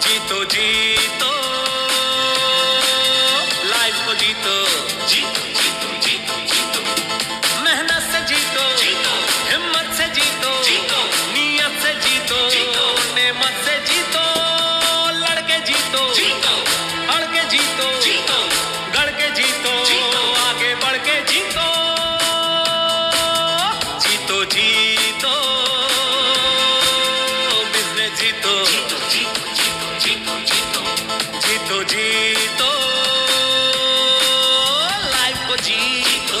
जीतो जीतो लाइफ को जीतो जीतो जीतो जीतो जीतो मेहनत से जीतो जीतो हिम्मत से जीतो जीतो नियत से जीतो जीतो नेमत से जीतो लड़के जीतो जीतो अड़के जीतो जीतो गड़ के जीतो आगे बढ़ के जीतो जीतो जीतो बिजनेस जीतो जीतो जीतो जीतो जीतो जीतो लाइफ को जीतो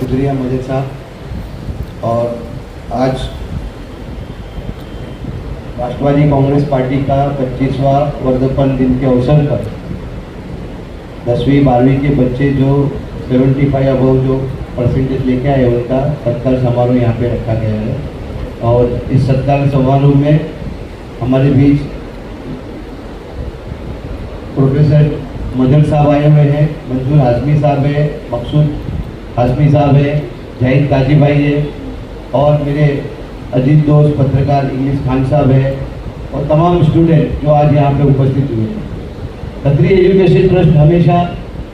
शुक्रिया मजिद साहब। और आज राष्ट्रवादी कांग्रेस पार्टी का 25वां वर्धापन दिन के अवसर पर 10वीं 12वीं के बच्चे जो 75 अबव जो परसेंटेज लेके आए उनका सत्कार समारोह यहाँ पे रखा गया है। और इस सत्कार समारोह में हमारे बीच प्रोफेसर मजल साहब आए हुए हैं, मंजूर हाशमी साहब है, मकसूद हाशमी साहब है, जाहिद काजी भाई है और मेरे अजीत दोस्त पत्रकार इंग्लिश खान साहब है और तमाम स्टूडेंट जो आज यहाँ पे उपस्थित हुए हैं। खत्री एजुकेशन ट्रस्ट हमेशा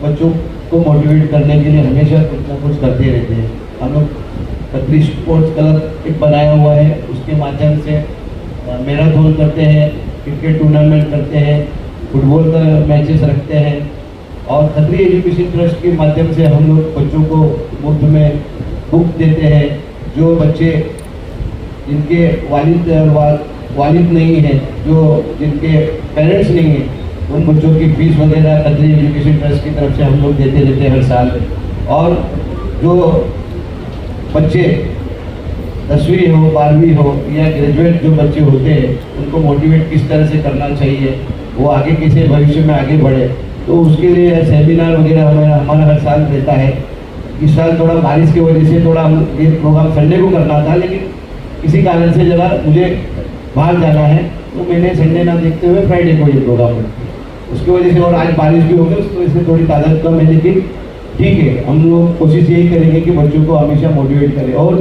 बच्चों को मोटिवेट करने के लिए हमेशा कुछ ना कुछ करते रहते हैं। हम लोग खत्री स्पोर्ट्स क्लब एक बनाया हुआ है, उसके माध्यम से मैराथन करते हैं, क्रिकेट टूर्नामेंट करते हैं, फुटबॉल का मैचेस रखते हैं और खत्री एजुकेशन ट्रस्ट के माध्यम से हम लोग बच्चों को मुफ्त में बुक देते हैं। जो बच्चे जिनके वालिद नहीं हैं, जो जिनके पेरेंट्स नहीं हैं, उन बच्चों की फीस वगैरह खत्री एजुकेशन ट्रस्ट की तरफ से हम लोग देते रहते हैं हर साल। और जो बच्चे 10वीं हो 12वीं हो या ग्रेजुएट जो बच्चे होते हैं उनको मोटिवेट किस तरह से करना चाहिए, वो आगे किसी भविष्य में आगे बढ़े, तो उसके लिए सेमिनार वगैरह हमारा हर साल रहता है। इस साल थोड़ा बारिश की वजह से थोड़ा ये प्रोग्राम संडे को करना था, लेकिन किसी कारण से जरा मुझे बाहर जाना है तो मैंने संडे ना देखते हुए फ्राइडे को ये प्रोग्राम रखा। उसकी वजह से और आज बारिश भी हो गई तो इससे थोड़ी तादाद कम है, लेकिन ठीक है, हम लोग कोशिश यही करेंगे कि बच्चों को हमेशा मोटिवेट करें। और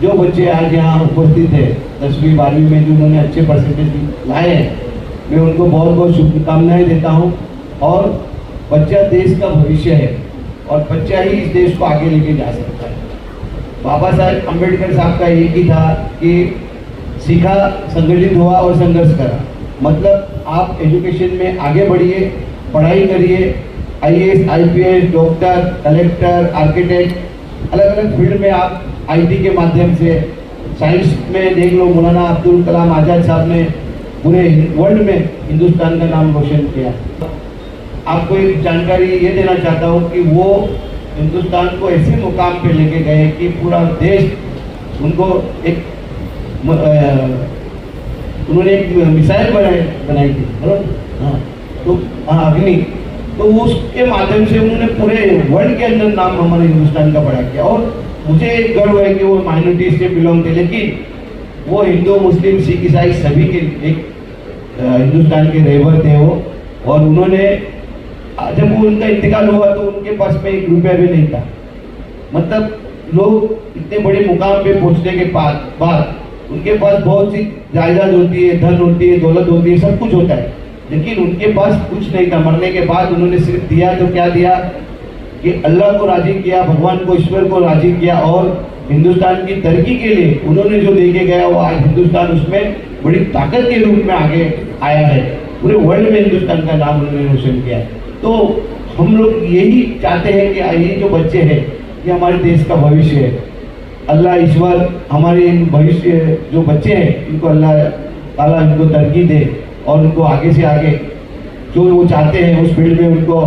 जो बच्चे आज यहाँ उपस्थित है 10वीं 12वीं में जो उन्होंने अच्छे परसेंटेज लाए हैं, मैं उनको बहुत बहुत शुभकामनाएं देता हूँ। और बच्चा देश का भविष्य है और बच्चा ही इस देश को आगे लेके जा सकता है। बाबा साहेब अम्बेडकर साहब का एक ही था कि सीखा, संगठित हुआ और संघर्ष करा। मतलब आप एजुकेशन में आगे बढ़िए, पढ़ाई करिए, IAS, IPS, doctor, collector, architect, अलग अलग फील्ड में आप IT के माध्यम से, साइंस में देख लो, मौलाना अब्दुल कलाम आज़ाद साहब ने पूरे वर्ल्ड में हिंदुस्तान का नाम रोशन किया। आपको एक जानकारी ये देना चाहता हूँ कि वो हिंदुस्तान को ऐसे मुकाम पे लेके गए कि पूरा देश उनको एक उन्होंने एक मिसाइल बनाई थी, हाँ, तो हाँ, अग्नि, तो उसके माध्यम से उन्होंने पूरे वर्ल्ड के अंदर नाम हमारे हिंदुस्तान का बड़ा किया। और मुझे एक गर्व है कि वो माइनॉरिटी से बिलोंग थे, लेकिन वो हिंदू, मुस्लिम, सिख, ईसाई सभी के एक हिंदुस्तान के रहबर थे वो। और उन्होंने जब वो उनका इंतकाल हुआ तो उनके पास में 1 रुपया भी नहीं था। मतलब लोग इतने बड़े मुकाम पे पहुंचने के बाद उनके पास बहुत सी जायदाद होती है, धन होती है, दौलत होती है, सब कुछ होता है, लेकिन उनके पास कुछ नहीं था। मरने के बाद उन्होंने सिर्फ दिया तो क्या दिया कि अल्लाह को राजी किया, भगवान को, ईश्वर को राजी किया, और हिंदुस्तान की तरक्की के लिए उन्होंने जो देके गया वो आज हिंदुस्तान उसमें बड़ी ताकत के रूप में आगे आया है। पूरे वर्ल्ड में हिंदुस्तान का नाम उन्होंने रोशन किया। तो हम लोग यही चाहते हैं कि ये जो बच्चे हैं ये हमारे देश का भविष्य है। अल्लाह ईश्वर हमारे इन भविष्य जो बच्चे हैं इनको अल्लाह ताला इनको तरक्की दे और उनको आगे से आगे जो वो चाहते हैं उस फील्ड में उनको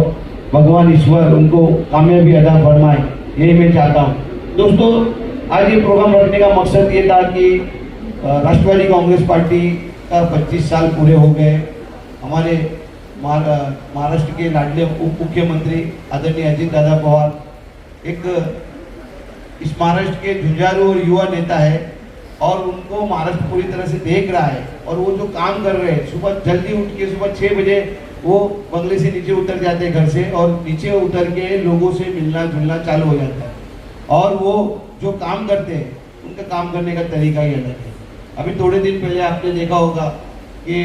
भगवान ईश्वर उनको कामयाबी अदा फरमाए, यही मैं चाहता हूँ। दोस्तों, आज ये प्रोग्राम रखने का मकसद ये था कि राष्ट्रवादी कांग्रेस पार्टी का 25 साल पूरे हो गए। हमारे महाराष्ट्र के लाडले उप मुख्यमंत्री आदरणीय अजीत दादा पवार एक इस महाराष्ट्र के जुझारू और युवा नेता है और उनको महाराष्ट्र पूरी तरह से देख रहा है। और वो जो काम कर रहे हैं, सुबह जल्दी उठ के सुबह 6 बजे वो बंगले से नीचे उतर जाते हैं घर से, और नीचे उतर के लोगों से मिलना जुलना चालू हो जाता है। और वो जो काम करते हैं उनका काम करने का तरीका ही अलग है। अभी थोड़े दिन पहले आपने देखा होगा कि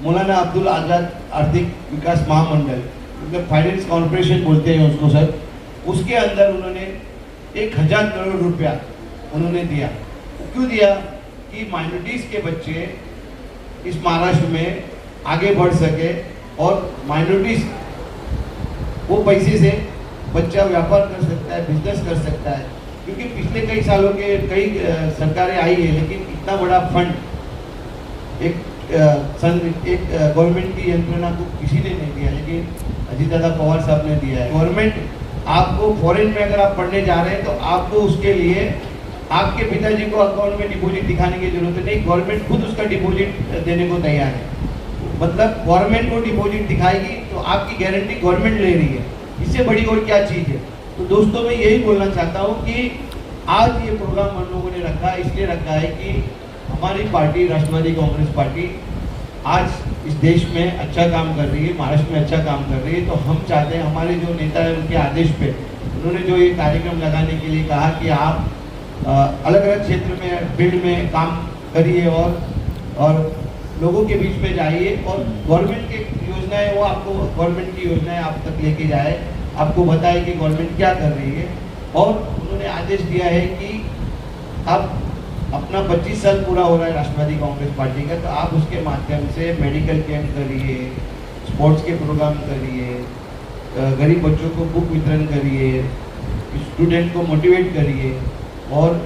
मौलाना अब्दुल आज़ाद आर्थिक विकास महामंडल, मतलब फाइनेंस कॉर्पोरेशन बोलते हैं उसको सर, उसके अंदर उन्होंने 1000 करोड़ रुपया उन्होंने दिया। क्यों दिया? कि माइनॉरिटीज़ के बच्चे इस महाराष्ट्र में आगे बढ़ सके और माइनॉरिटीज़ वो पैसे से बच्चा व्यापार कर सकता है, बिजनेस कर सकता है। क्योंकि पिछले कई सालों के कई सरकारें आई है, लेकिन इतना बड़ा फंड एक गवर्नमेंट की यंत्रणा को किसी ने नहीं दिया, लेकिन अजीत दादा पवार साहब ने दिया है। गवर्नमेंट आपको फॉरेन में अगर आप पढ़ने जा रहे हैं तो आपको उसके लिए आपके पिताजी को अकाउंट में डिपॉजिट दिखाने की जरूरत नहीं, गवर्नमेंट खुद उसका डिपॉजिट देने को तैयार है। मतलब गवर्नमेंट को डिपॉजिट दिखाएगी तो आपकी गारंटी गवर्नमेंट ले रही है, इससे बड़ी और क्या चीज़ है। तो दोस्तों, मैं यही बोलना चाहता हूँ कि आज ये प्रोग्राम हम लोगों ने रखा है, इसलिए रखा है कि हमारी पार्टी राष्ट्रवादी कांग्रेस पार्टी आज इस देश में अच्छा काम कर रही है, महाराष्ट्र में अच्छा काम कर रही है। तो हम चाहते हैं, हमारे जो नेता है उनके आदेश पे उन्होंने जो ये कार्यक्रम लगाने के लिए कहा कि आप अलग अलग क्षेत्र में फील्ड में काम करिए और लोगों के बीच में जाइए और गवर्नमेंट की योजनाएं वो आपको गवर्नमेंट की योजनाएं आप तक लेके जाए, आपको बताए कि गवर्नमेंट क्या कर रही है। और उन्होंने आदेश दिया है कि अब अपना 25 साल पूरा हो रहा है राष्ट्रवादी कांग्रेस पार्टी का, तो आप उसके माध्यम से मेडिकल कैंप करिए, स्पोर्ट्स के प्रोग्राम करिए, गरीब बच्चों को बुक वितरण करिए, स्टूडेंट को मोटिवेट करिए, और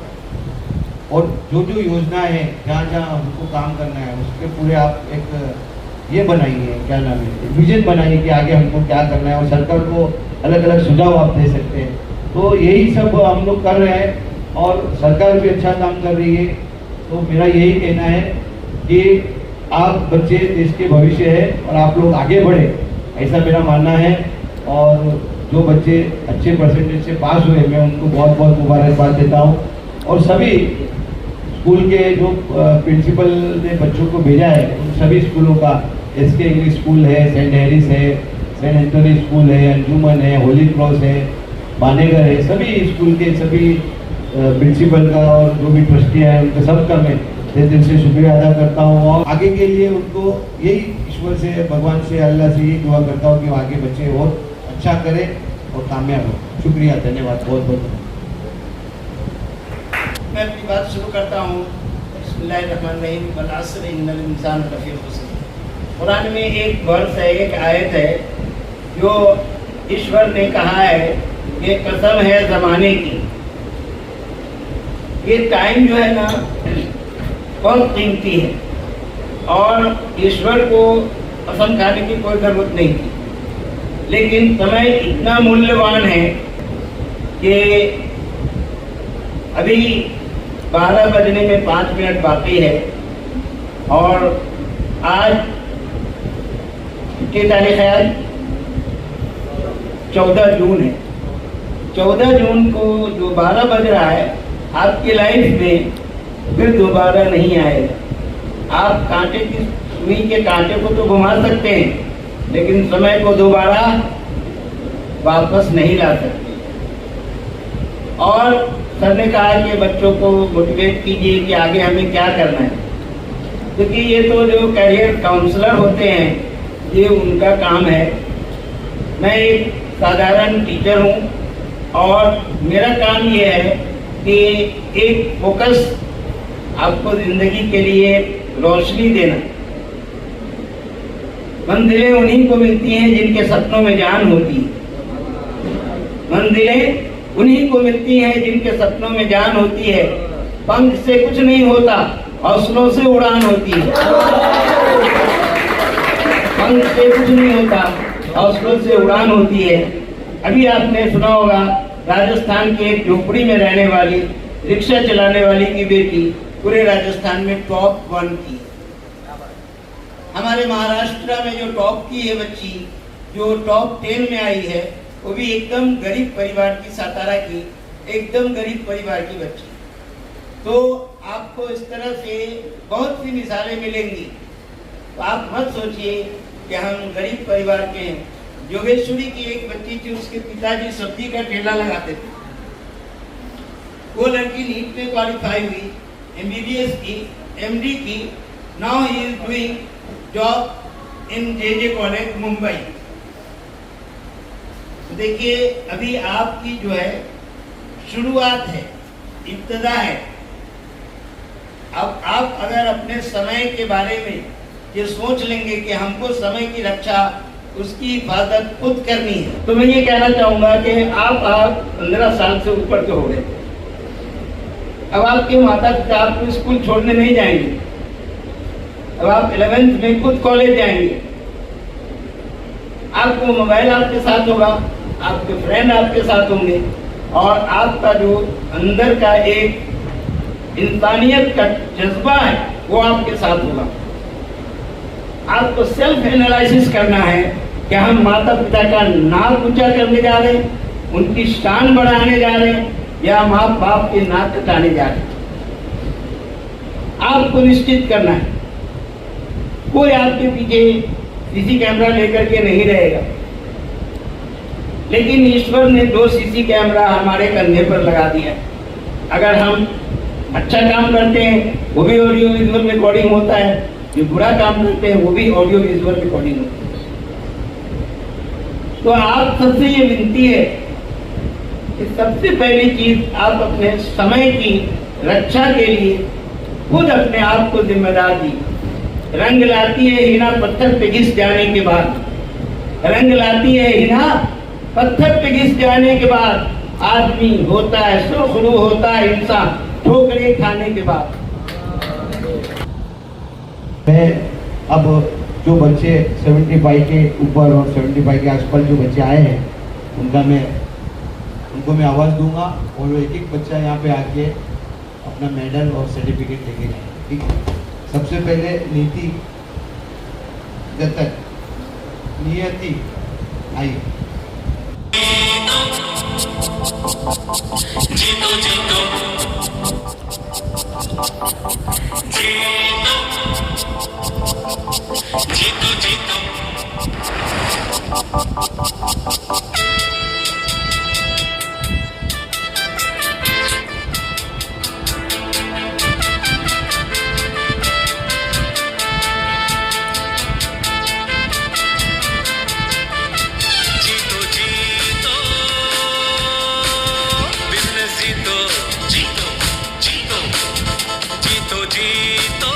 जो जो योजनाएं हैं जहाँ जहाँ हमको काम करना है उसके पूरे आप एक ये बनाइए, क्या नाम है, विजन बनाइए कि आगे हमको क्या करना है, और सरकार को अलग अलग सुझाव आप दे सकते हैं। तो यही सब हम लोग कर रहे हैं और सरकार भी अच्छा काम कर रही है। तो मेरा यही कहना है कि आप बच्चे देश के भविष्य है और आप लोग आगे बढ़े, ऐसा मेरा मानना है। और जो बच्चे अच्छे परसेंटेज से पास हुए मैं उनको बहुत बहुत मुबारकबाद देता हूँ। और सभी स्कूल के जो प्रिंसिपल ने बच्चों को भेजा है उन सभी स्कूलों का, एसके इंग्लिश स्कूल है, सेंट हैरिस है, सेंट एंथोनी स्कूल है, अंजुमन है, होली क्रॉस है, बानेगर है, सभी स्कूल के सभी प्रिंसिपल का और जो भी ट्रस्टी है उनका सबका मैं दिल से शुक्रिया अदा करता हूँ। और आगे के लिए उनको यही ईश्वर से, भगवान से, अल्लाह से यही दुआ करता हूँ कि वो आगे बच्चे और अच्छा करें और कामयाब हो। शुक्रिया, धन्यवाद, बहुत बहुत। मैं अपनी बात शुरू करता हूँ। बिस्मिल्लाहिर्रहमानिर्रहीम, वल अस्र इन्नल इंसान लफी खुस्र। कुरान में एक वर्स है, एक आयत है जो ईश्वर ने कहा है, ये कसम है ज़माने की। ये टाइम जो है ना बहुत कीमती है और ईश्वर को कसम खाने की कोई ज़रूरत नहीं थी, लेकिन समय इतना मूल्यवान है कि अभी 12 बजने में 5 मिनट बाकी है और आज कितनी तारीख है? आज 14 जून है। 14 जून को जो 12 बज रहा है आपकी लाइफ में फिर दोबारा नहीं आएगा। आप कांटे की सुई के कांटे को तो घुमा सकते हैं, लेकिन समय को दोबारा वापस नहीं ला सकते। और सर ने कहा कि बच्चों को मोटिवेट कीजिए कि आगे हमें क्या करना है, क्योंकि ये तो जो करियर काउंसलर होते हैं ये उनका काम है। मैं एक साधारण टीचर हूँ और मेरा काम ये है कि एक फोकस आपको जिंदगी के लिए रोशनी देना। मंजिलें उन्हीं को मिलती हैं जिनके सपनों में जान होती है। मंजिलें उन्हीं को मिलती हैं जिनके सपनों में जान होती है। पंख से कुछ नहीं होता, हौसलों से उड़ान होती है। पंख से कुछ नहीं होता, हौसलों से उड़ान होती है। अभी आपने सुना होगा राजस्थान की एक झोपड़ी में रहने वाली रिक्शा चलाने वाली की बेटी पूरे राजस्थान में टॉप 1 की। हमारे महाराष्ट्र में जो टॉप की है बच्ची, जो टॉप 10 में आई है, वो भी एकदम गरीब परिवार की, सातारा की एकदम गरीब परिवार की बच्ची। तो आपको इस तरह से बहुत सी मिसालें मिलेंगी। तो आप मत सोचिए कि हम गरीब परिवार के हैं। जोगेश्वरी की एक बच्ची थी, उसके पिताजी सब्जी का ठेला लगाते थे। वो लड़की नीट में क्वालिफाई हुई, MBBS की, MD की। Now he is doing job in JJ college Mumbai. देखिए अभी आपकी जो है शुरुआत है, इब्तदा है। अब आप अगर अपने समय के बारे में ये सोच लेंगे कि हमको समय की रक्षा, उसकी हिफाजत खुद करनी है, तो मैं ये कहना चाहूंगा कि आप 15 साल से ऊपर के हो गए। अब आपके माता पिता आपको स्कूल छोड़ने नहीं जाएंगे। अब आप 11th में खुद कॉलेज जाएंगे। आपको मोबाइल आपके साथ होगा, आपके फ्रेंड आपके साथ होंगे और आपका जो अंदर का एक इंसानियत का जज्बा है वो आपके साथ होगा। आपको सेल्फ एनालिसिस करना है कि हम माता पिता का नाक ऊंचा करने जा रहे हैं, उनकी शान बढ़ाने जा रहे हैं, या माँ बाप के नाक कटाने जा रहे हैं। आपको निश्चित करना है। कोई आपके पीछे CC कैमरा लेकर के नहीं रहेगा, लेकिन ईश्वर ने 2 CC कैमरा हमारे कंधे पर लगा दिया। अगर हम अच्छा काम करते हैं वो भी ऑडियो विजुअल रिकॉर्डिंग होता है, जो बुरा काम करते हैं वो भी ऑडियो विजुअल रिकॉर्डिंग होती है। तो आप सबसे ये विनती है कि सबसे पहली चीज आप अपने समय की रक्षा के लिए खुद अपने आप को जिम्मेदार दीजिए। रंग लाती है हिना पत्थर पे घिस जाने के बाद, रंग लाती है हिना पत्थर पे घिस जाने के बाद आदमी होता है सुरखरू, होता है इंसान ठोकरे खाने के बाद। मैं अब जो बच्चे 75 के ऊपर और 75 के आसपास जो बच्चे आए हैं उनको मैं आवाज़ दूंगा और वो एक एक बच्चा यहाँ पे आके अपना मेडल और सर्टिफिकेट लेके जाए। ठीक है। सबसे पहले नीति जतन नियति आई। जीतो जीतो जीतो जीतो जीतो जीतो जीतो जीतो जीतो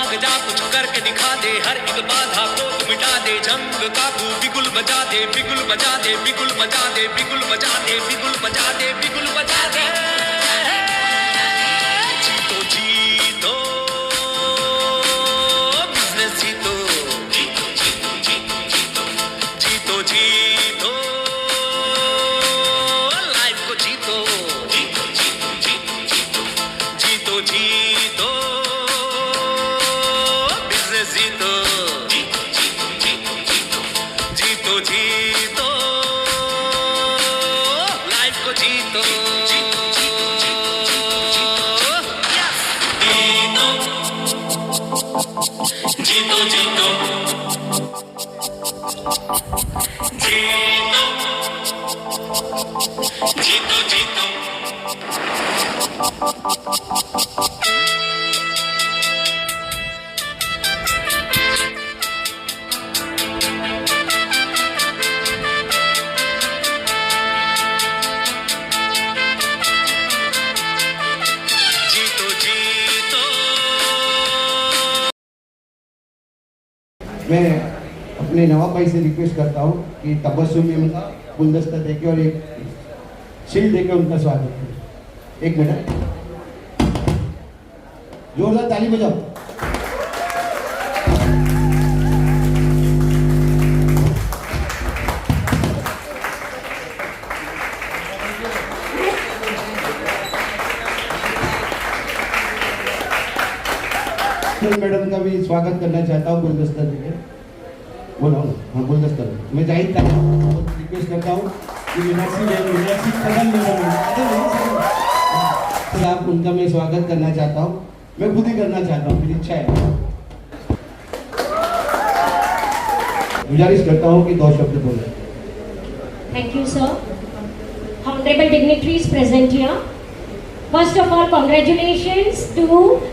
भाग जा कुछ करके दिखा दे, हर एक बाधा को तू मिटा दे, झंग का तू बिगुल बजा दे, बिगुल बजा दे, बिगुल बजा दे, बिगुल बजा दे, बिगुल बजा दे, बिगुल बजा दे। जीतो जीतो बिजनेस जीतो, जीतो जीतो जीतो जीतो, जीतो जीतो लाइफ को जीतो, जीतो जीतो जीतो जीतो, जीतो जीतो बिजनेस जीतो, जीतो जीतो जीतो जीतो, जीतो जीतो लाइफ को जीतो, जीतो जीतो जीतो जीतो, जीतो जीतो जीतो जीतो जीतो। जीतो जीतो। मैं अपने नवाब भाई से रिक्वेस्ट करता हूँ कि तबस्सुम में उनका गुलदस्ता देके और एक शील्ड देके उनका स्वागत करें। एक मिनट, जोरदार ताली बजाओ। मैडम का भी स्वागत करना चाहता हूँ गुलदस्ता देके। बोलो हाँ, गुलदस्ता मैं जाहिर करता हूँ, रिक्वेस्ट करता हूँ कि मीनाक्षी कदम आप उनका मैं स्वागत करना चाहता हूँ, मैं खुद ही करना चाहता हूँ, मेरी इच्छा है। गुजारिश करता हूँ कि 2 शब्द बोले। Thank you, sir. Honorable dignitaries present here. First of all, congratulations to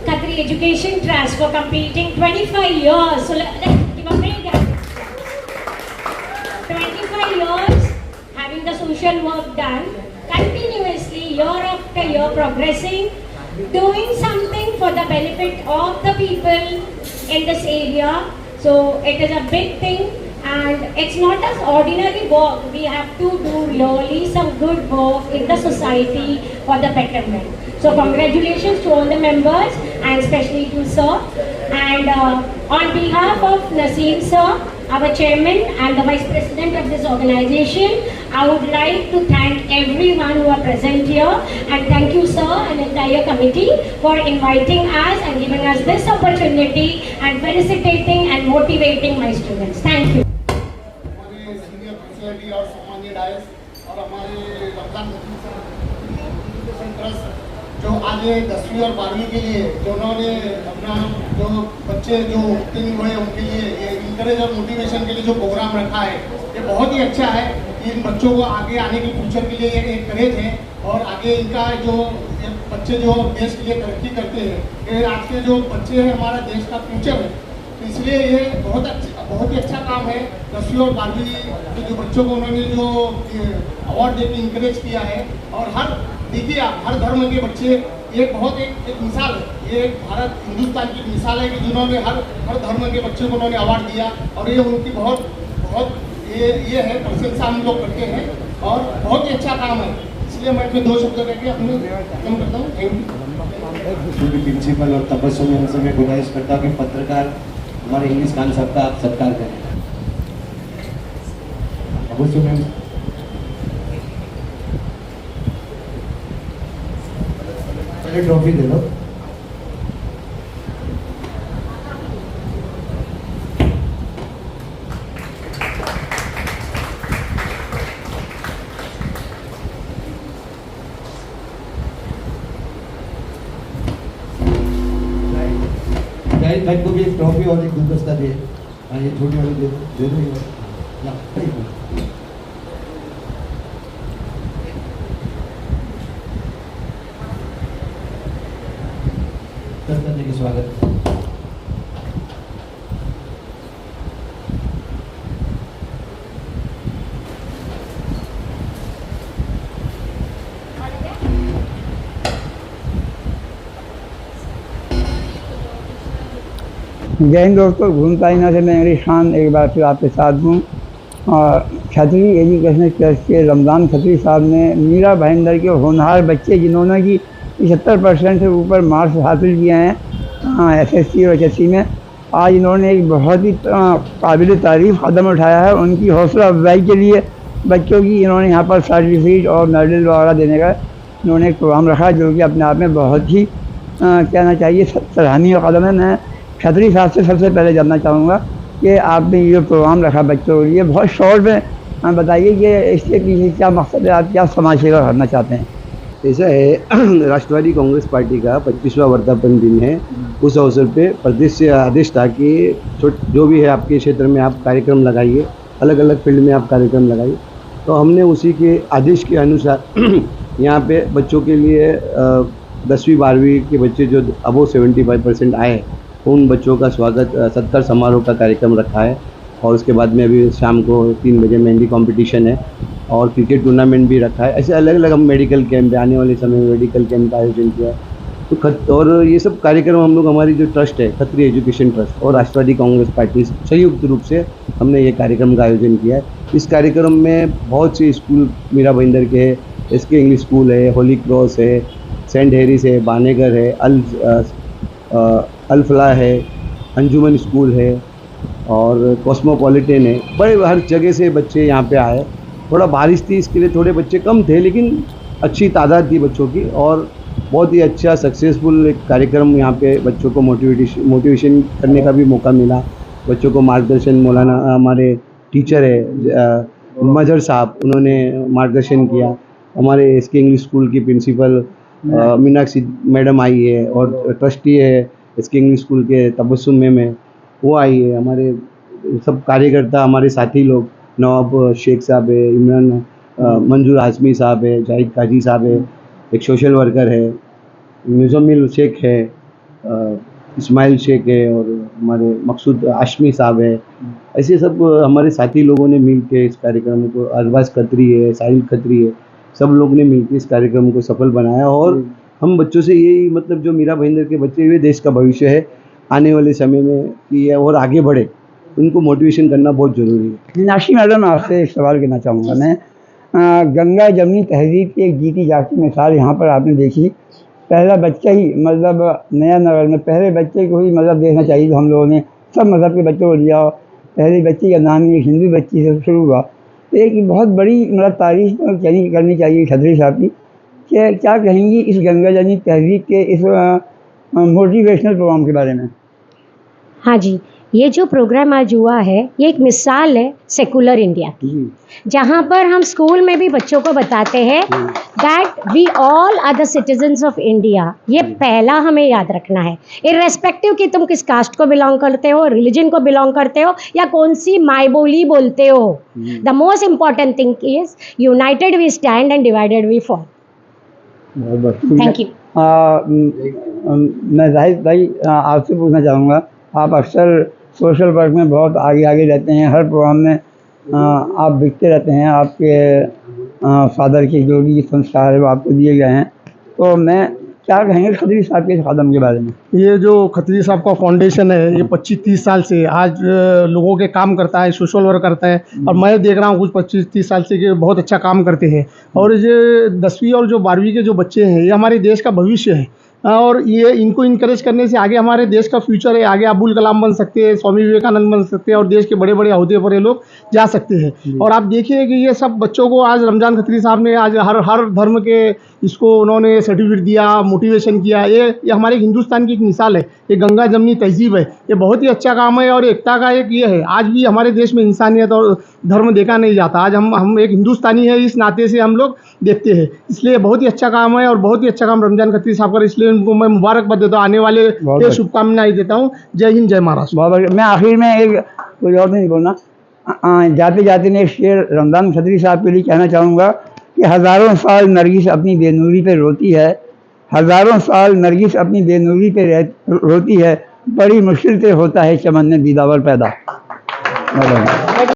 Khatri Education Trust for completing 25 years. So let's give a big hand. 25 years having the social work done, continuously year after year progressing, doing something for the benefit of the people in this area. So it is a big thing. And it's not as ordinary work. We have to do really some good work in the society for the betterment. So congratulations to all the members and especially to sir. And on behalf of Naseem sir, our chairman and the vice president of this organization, I would like to thank everyone who are present here, and thank you sir and entire committee for inviting us and giving us this opportunity and felicitating and motivating my students. Thank you. और सामान्य DISE और हमारे Ramzan education trust जो आज 10वीं और 12वीं के लिए जो उन्होंने अपना जो बच्चे जो उत्तीर्ण हुए उनके लिए ये इंकरेज और मोटिवेशन के लिए जो प्रोग्राम रखा है, ये बहुत ही अच्छा है। इन बच्चों को आगे आने के फ्यूचर के लिए ये इंकरेज है और आगे इनका जो बच्चे जो देश के लिए तरक्की करते हैं, ये आज के जो बच्चे हैं हमारा देश का फ्यूचर है। तो इसलिए ये बहुत ही अच्छा काम है। 10वीं और 12वीं के जो बच्चों को उन्होंने जो अवार्ड देकर इंकरेज किया है, और हर देखिए आप हर धर्म के बच्चे, ये बहुत एक मिसाल है, ये भारत हिंदुस्तान की मिसाल है कि जिन्होंने हर धर्म के बच्चे को उन्होंने अवार्ड दिया, और ये उनकी बहुत ये है प्रशंसा हम लोग करते हैं और बहुत ही अच्छा काम है। इसलिए मैं अपने 2 शब्द करके अपने खत्म करता हूँ। Thank you. प्रिंसिपल और तबस्सुम से मैं गुजारिश करता हूँ कि पत्रकार हमारे इंग्लिश खान साहब का आप सत्कार करें। ट्रॉफी दे दो। जाहिद भाई को भी एक ट्रॉफी और एक गुलदस्ता दे। हाँ, ये छोटी वाली दे दो ना। करने के स्वागत। जय हिंद दोस्तों, घूमताइना से मैं इंग्लिश खान एक बार फिर आपके साथ हूँ। और खत्री एजुकेशनल ट्रस्ट के रमज़ान खत्री साहब ने मीरा भाईंदर के होनहार बच्चे जिन्होंने कि 75% से ऊपर मार्क्स हासिल किए हैं SSC और HSC में, आज इन्होंने एक बहुत ही काबिल तारीफ़ कदम उठाया है। उनकी हौसला अफजाई के लिए बच्चों की इन्होंने यहाँ पर सर्टिफिकेट और मेडल वगैरह देने का इन्होंने एक प्रोग्राम रखा, जो कि अपने आप में बहुत ही कहना चाहिए सराहनीय कदम है। मैं खत्री साहब से सबसे पहले जानना चाहूँगा कि आपने ये प्रोग्राम रखा बच्चों के लिए, बहुत शॉर्ट में बताइए कि इसके पीछे क्या मकसद है, आप क्या समाज सेवा करना चाहते हैं? ऐसा है, राष्ट्रवादी कांग्रेस पार्टी का 25वां वर्धापन दिन है। उस अवसर पे प्रदेश से आदेश था कि जो भी है आपके क्षेत्र में आप कार्यक्रम लगाइए, अलग अलग फील्ड में आप कार्यक्रम लगाइए। तो हमने उसी के आदेश के अनुसार यहाँ पे बच्चों के लिए 10वीं 12वीं के बच्चे जो अबव 75% आए, उन बच्चों का स्वागत सत्कार समारोह का कार्यक्रम रखा है। और उसके बाद में अभी शाम को 3 बजे मेहंदी कंपटीशन है और क्रिकेट टूर्नामेंट भी रखा है। ऐसे अलग अलग हम मेडिकल कैंप, आने वाले समय में मेडिकल कैंप का आयोजन किया है। तो और ये सब कार्यक्रम हम लोग, हमारी जो ट्रस्ट है खत्री एजुकेशन ट्रस्ट और राष्ट्रवादी कांग्रेस पार्टी संयुक्त रूप से हमने ये कार्यक्रम का आयोजन किया है। इस कार्यक्रम में बहुत से स्कूल मीरा भाईंदर के है, SK इंग्लिश स्कूल है, होली क्रॉस है, सेंट हेरिस है, बानेगर है, अल्फला है, अंजुमन स्कूल है और कॉस्मोपॉलिटन है। बड़े हर जगह से बच्चे यहाँ पे आए। थोड़ा बारिश थी, इसके लिए थोड़े बच्चे कम थे, लेकिन अच्छी तादाद थी बच्चों की और बहुत ही अच्छा सक्सेसफुल एक कार्यक्रम यहाँ पे बच्चों को मोटिवेशन करने का भी मौका मिला। बच्चों को मार्गदर्शन मौलाना हमारे टीचर है मजहर साहब, उन्होंने मार्गदर्शन किया। हमारे SK इंग्लिश स्कूल की प्रिंसिपल मीनाक्षी मैडम आई है और ट्रस्टी है SK इंग्लिश स्कूल के तबस्सुम मैम है, वो आई है। हमारे सब कार्यकर्ता, हमारे साथी लोग, नवाब शेख साहब है, इमरान मंजूर आज़मी साहब है, जाहिद काजी साहब है, एक सोशल वर्कर है, मुजम्मिल शेख है, इस्माइल शेख है और हमारे मकसूद आशमी साहब है। ऐसे सब हमारे साथी लोगों ने मिल के इस कार्यक्रम को, अरबाज खत्री है, साहिल खत्री है, सब लोग ने मिलकर इस कार्यक्रम को सफल बनाया। और हम बच्चों से यही, मतलब जो मीरा भाईंदर के बच्चे हुए देश का भविष्य है आने वाले समय में, कि ये और आगे बढ़े, उनको मोटिवेशन करना बहुत ज़रूरी है। मीनाक्षी मैडम, आपसे एक सवाल करना चाहूँगा मैं। गंगा जमनी तहजीब की एक जीती जागती मिसाल यहाँ पर आपने देखी। पहला बच्चा ही, मतलब नया नगर में पहले बच्चे को ही मतलब देखना चाहिए। तो हम लोगों ने सब मज़हब के बच्चों को लिया, पहले बच्चे का नाम ही एक हिंदू बच्ची से शुरू हुआ। तो एक बहुत बड़ी मतलब तारीफ करनी चाहिए खत्री साहब की। क्या कहेंगी इस गंगा जमनी तहजीब के इस मोटिवेशनल प्रोग्राम के बारे में? हाँ जी, ये जो प्रोग्राम आज हुआ है, ये एक मिसाल है सेकुलर इंडिया की, जहाँ पर हम स्कूल में भी बच्चों को बताते हैं that we all are the citizens of India. ये पहला हमें याद रखना है, इर्रेस्पेक्टिव कि तुम किस कास्ट को बिलोंग करते हो, रिलीजन को बिलोंग करते हो या कौन सी माई बोली बोलते हो। The most important thing is united we stand and divided we fall. Thank you. मैं जाहिद भाई आपसे पूछना चाहूँगा, आप अक्सर सोशल वर्क में बहुत आगे रहते हैं, हर प्रोग्राम में आप दिखते रहते हैं। आपके फादर के जो भी संस्कार है वो आपको दिए गए हैं, तो मैं क्या कहेंगे खत्री साहब के इस कदम के बारे में? ये जो खत्री साहब का फाउंडेशन है, ये 25-30 साल से आज लोगों के काम करता है, सोशल वर्क करता है। और मैं देख रहा हूँ कुछ 25-30 साल से कि बहुत अच्छा काम करते हैं। और ये 10वीं और जो 12वीं के जो बच्चे हैं, ये हमारे देश का भविष्य है और ये इनको इनकरेज करने से आगे हमारे देश का फ्यूचर है। आगे अब्दुल कलाम बन सकते हैं, स्वामी विवेकानंद बन सकते हैं और देश के बड़े बड़े अहदे पर ये लोग जा सकते हैं। और आप देखिए कि ये सब बच्चों को आज रमज़ान खत्री साहब ने आज हर धर्म के इसको उन्होंने सर्टिफिकेट दिया, मोटिवेशन किया। ये हमारे हिंदुस्तान की एक मिसाल है। ये गंगा जमनी तहजीब है, ये बहुत ही अच्छा काम है और एकता का एक ये है। आज भी हमारे देश में इंसानियत और धर्म देखा नहीं जाता। आज हम एक हिंदुस्तानी है, इस नाते से हम लोग देखते हैं। इसलिए बहुत ही अच्छा काम है और बहुत ही अच्छा काम रमज़ान खत्री साहब कर, इसलिए उनको मैं मुबारकबाद देता हूँ, आने वाले के शुभकामनाएं देता हूँ। जय हिंद, जय महाराष्ट्र। मैं आखिर में एक कोई और नहीं बोलना, जाते जाते मैं एक शेर रमज़ान खत्री साहब के लिए कहना चाहूँगा कि हज़ारों साल नरगिस अपनी बेनूरी पे रोती है, हज़ारों साल नरगिस अपनी बेनूरी पे रोती है, बड़ी मुश्किल से होता है चमन में दीदावर पैदा।